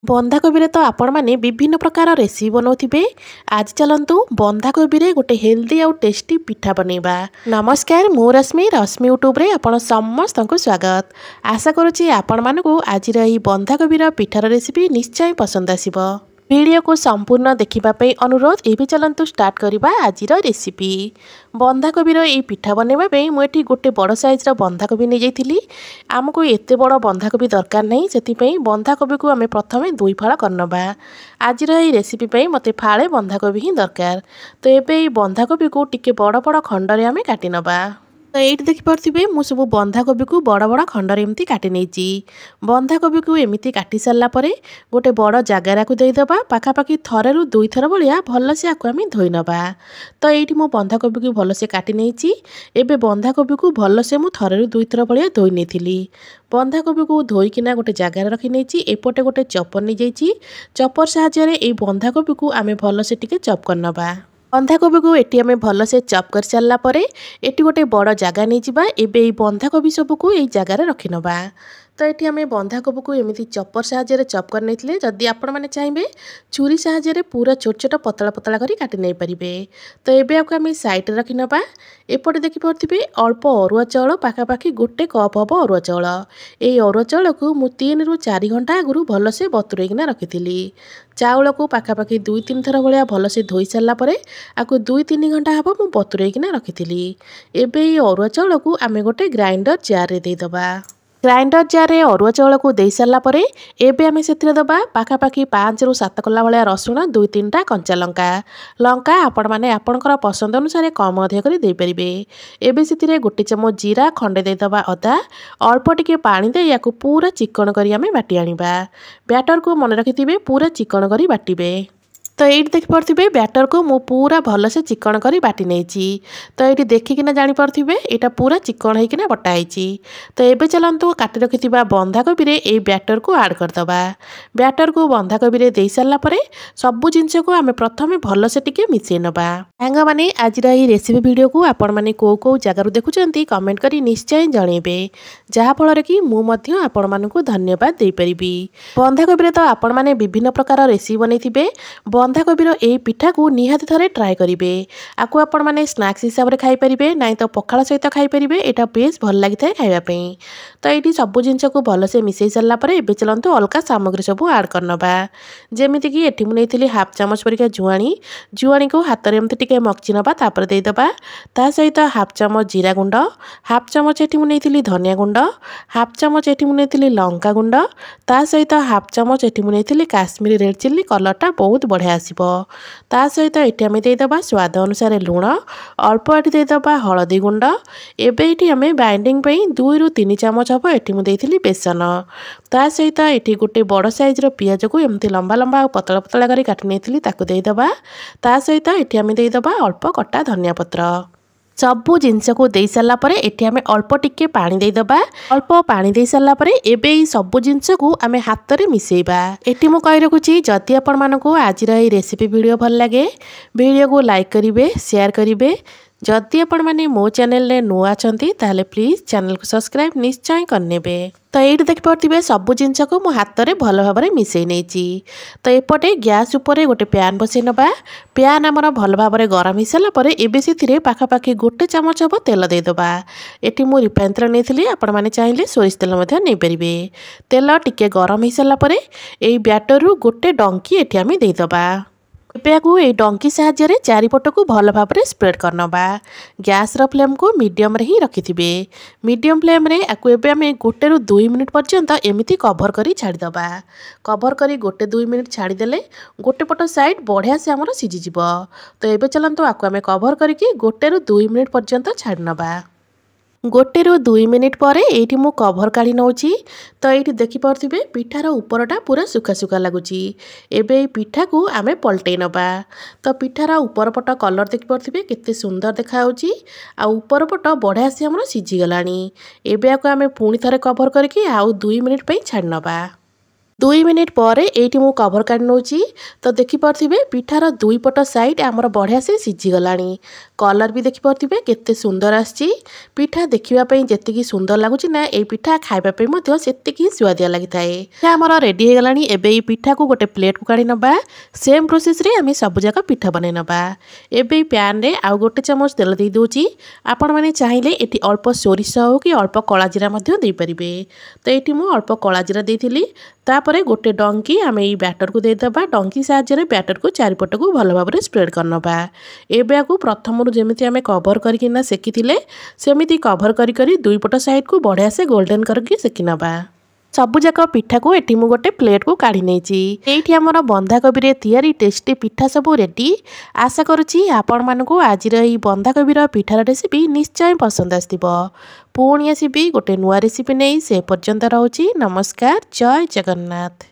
बंधाकोबी तो आपण मैंने विभिन्न प्रकार रेसिपी बनाऊे। आज चलतु बंधाकोबी गोटे हेल्दी आउ टेस्टी पिठा बनैबा। नमस्कार, मु रश्मि रश्मि यूट्यूब रे आपण समस्त को स्वागत। आशा करुच्ची आपण मानकु आज बंधाकोबी पिठार रेसिपी निश्चय पसंद आसिबो। वीडियो को संपूर्ण देखिबापे अनुरोध। एबे चलतु स्टार्ट करिबा आज रेसिपी। बंधाकोबी ये पिठा बनैबा मुझे गोटे बड़ साइज बंधाकोबी नहीं जाइली। आमको एते बड़ बंधाकोबी दरकार नहीं, से बंधाकोबी को आम प्रथम 2 फाड़ करनबा। आज रेसिपी मते फाड़े बंधाकोबी ही दरकार। तो ये बंधाकोबी को टिके बड़ बड़ खंडरे आम काटि नबा। तो ये देखिपे मु सब बंधाकोबी को बड़ बड़ खंडर एमती काटि नहीं। बंधाकोबी को एमती काटि सारापर गोटे बड़ जगार को देदेबा। पाखापाखि थरे रु 2 थर भाया भलसे आपको आम धोई नबा। तो ये मु बंधाकोबी को भलसे काटि नहीं। एबे बंधाकोबी को भलसे मु थरे रु 2 थर भाया धोई नहीं। बंधाकोबी को धोईकिना गोटे जगार रखी नहीं। एपटे गोटे चपर नहीं जाइए। चपर साहाय्य बंधाकोबी को आम भलसे टिके चप करनबा। बंधाकोबी को एटी आम भलसे चप कर सारापर एटी गोटे बड़ जगह नहीं जावा। एबे बंधाकोबी सबको यही जगार रखी नबा। तो ये आम बंधाकोबी को एमती चपर साहाय्य चप कर नहीं। जदि आपण मैंने चाहिए छुरी साहाय्य पूरा छोट छोट पतला पतला कर काटि नहीं पारे। तो ये आपको आम साइड रखी नबा। एपटे देखिपे अल्प अरुआ चाउल पाखापाखि गोटे कप हम अरुआ चाउल। ये अरुआ चाउल को मु 3 रु 4 घंटा आगु भलसे बतुरेकिना रखी। चाउल को पाखापाखि 2-3 थर भाया भलसे धोई सारापर आपको 2-3 घंटा हम मु बतुरेकिना रखी। एबे अरुआ चाउल को आम गोटे ग्राइंडर जार रे देदेबा। ग्राइंडर जार रे अरुआ चाउल को दे सारापर एबे आम से दबा पाखापाखि 5 रु 7 कला भाया रसुण 2-3टा कंचा लंका आपण मैंने आपणकर पसंद अनुसार कम अधिक कर दे पारिबे। एबे से गोटे चमच जीरा खंडे देदेबा अदा अल्प टिके पानी दे या पूरा चिकन करी आम बाटी आनिबा। बैटर को मन रखिथिबे पूरा चिकन करी बाटिबे। तो ये देखिपे बैटर को मु पूरा भलसे चिकन करी बाटी नहीं। तो ये देखिकिना जानीपे यहाँ पूरा चिकन होकिना बटाई। तो ये चलतु काटि रखि बंधाकोबी ये बैटर को आड करदबा। बैटर को बंधाकोबी दे सारापर सबू जिनस को आम प्रथम भलसे टिके मिसई नबा। सांग माने आज रेसिपी वीडियो को आपण माने को जगार देखुंत कमेंट करी निश्चय जनइबे, जहाँफल कि मुझे आपण मानकु धन्यवाद दे परिबी। बंधाकोबी तो आपण माने विभिन्न प्रकार रेसिपी बनैथिबे। बंधाकोबी ये पिठा को निहाती थरे ट्राए करेंगे। आपको आपण मैंने स्नैक्स हिसाब से खाईपारे ना तो पखाल सहित खाईपारे। यहाँ बेस भल लगी था खावाई। तो ये सब जिनस को भलसे मिसई सारापर ए चलतु अलग सामग्री सब आड करनबा। जमीक ये मुझे हाफ चामच परिका जुआणी को हाथ में एमती टिके मक्ची नबा। तापर देदेबा ता सहित हाफ चामच जीरा गुंड, हाफ चामच ये मुझे धनिया गुंड, हाफ चामच ये मुझे लंका गुंड, ता सहित हाफ चामच ये मुझे काश्मीरी रेड चिल्ली कलरटा बहुत बढ़िया आसिबो। ता सहित ये आम देदेबा स्वाद अनुसार लुण, अल्प ये देदेबा हलदी गुंड। एबे ये आम बाइंडिंग 2 रु 3 चामच हम ये मुझे बेसन। ता सहित ये गोटे बड़ साइज पियाज को एमती लंबा लंबा पतला पतला कर काटि नहीं देदेबा। ता सहित ये आम देदेबा अल्प कटा धनिया पत्र। सबू जिनस को दे सारापर ये आम अल्प टिके पानी देदेबा। अल्प पानी दे सारापर एबे सबू जिनस को आम हाथ में मिसेबा। ये मुझे कही रखुच्छी जदि आपण मानकु आज रेसिपी वीडियो भल लगे वीडियो को लाइक करेंगे, शेयर करेंगे। जदि आपण माने मो चैनल रे नुआ छंती ताले प्लीज चैनल को सब्सक्राइब निश्चय करनेबे। तो ये देखिपे सबू जिनस को मो हाथ में भल भाव में मिसई नहीं। तो एपटे गैस उपर गोटे पैन बसई नबा। पैन आमर भल भाव में गरम हो सारापर एबे से पाखापाखि गोटे चामच हम तेल देदेबा। ये मुझे रिफाइन तेल नहीं, आपण मैंने चाहिए सोरिष तेल नहीं पारे। तेल टिके गरम हो सारापर ये बैटर रु गोटे डंकी ये आम देदेबा। ये डंकी साहाय्य चारिपट को भल भाव में स्प्रेड करनबा। गैस फ्लेम को मीडियम रे ही रखिथिबे। मीडियम फ्लेम रे आपको एबे आम 1 रु 2 मिनिट पर्यंत एमिति कभर करी छाड़ीदबा। कभर करी 1-2 मिनिट छाड़ीदेले गोटे पट साइड बढ़िया से आमर सीझीजिब। तो ये चलतु आपको आम कभर करके 1 रु 2 मिनिट पर्यंत छाड़ीनबा। 1 रु 2 मिनिट पर ये मु कभर काढ़ी नौची। तो ये देखिपे पिठार उपरटा पूरा सुखा सुखा लगुच। एबे पिठा को आम पलटई नबा। तो पिठार उपर पट कलर देखिपे केते सुंदर देखा ऊपर पट बढ़िया से आम सीझीगलानी। एबे आम पुणी थरे कभर करके आउ 2 मिनिट छाड़ी नबा। 2 मिनिट पर ये मु कवर काढ़ी नौची। तो देखिपे पिठार दुई पट साइड आमर बढ़िया से सीझीगला। कलर भी देखिपे केते सुंदर आसी। पिठा देखापी जी सुंदर लगुच ना ये पिठा खावाई से सुआदिया लगी था। आमर रेडी हो गला। एवं पिठा को गोटे प्लेट को काढ़ी नवा। सेम प्रोसेस रे आम सबुजाक पिठा बन नवा। एवं पैन रे आउ गोटे चामच तेल दे दूची। आपण मैंने चाहिए ये अल्प सोरिष हो कि अल्प कला जीरा दे पारे। तो ये मुझे अल्प कला जीरा देती। तापर गोटे डंकी आम ये बैटर को देदेबा। डंकी साहाय्य बैटर को चारिपट को भल भाव में स्प्रेड करनबा। एबे को प्रथम जमी आम कवर करना सेकी सेमती कवर करी दुई पट साइड को बढ़िया से गोल्डन करके सेकी नबा। सबुजाक पिठा को एटी मु गोटे प्लेट को काढ़ी नहीं। आमर बंधाकोबी रे तैयारी टेस्टी पिठा सब रेडी। आशा करुच्ची आपण मानकु आजिर ई बंधाकोबी पिठार रेसिपी निश्चय पसंद आसथिबो। पुणी आसीबी गोटे नुआ रेसिपी नहीं। से पर्यंत रहूची नमस्कार। जय जगन्नाथ।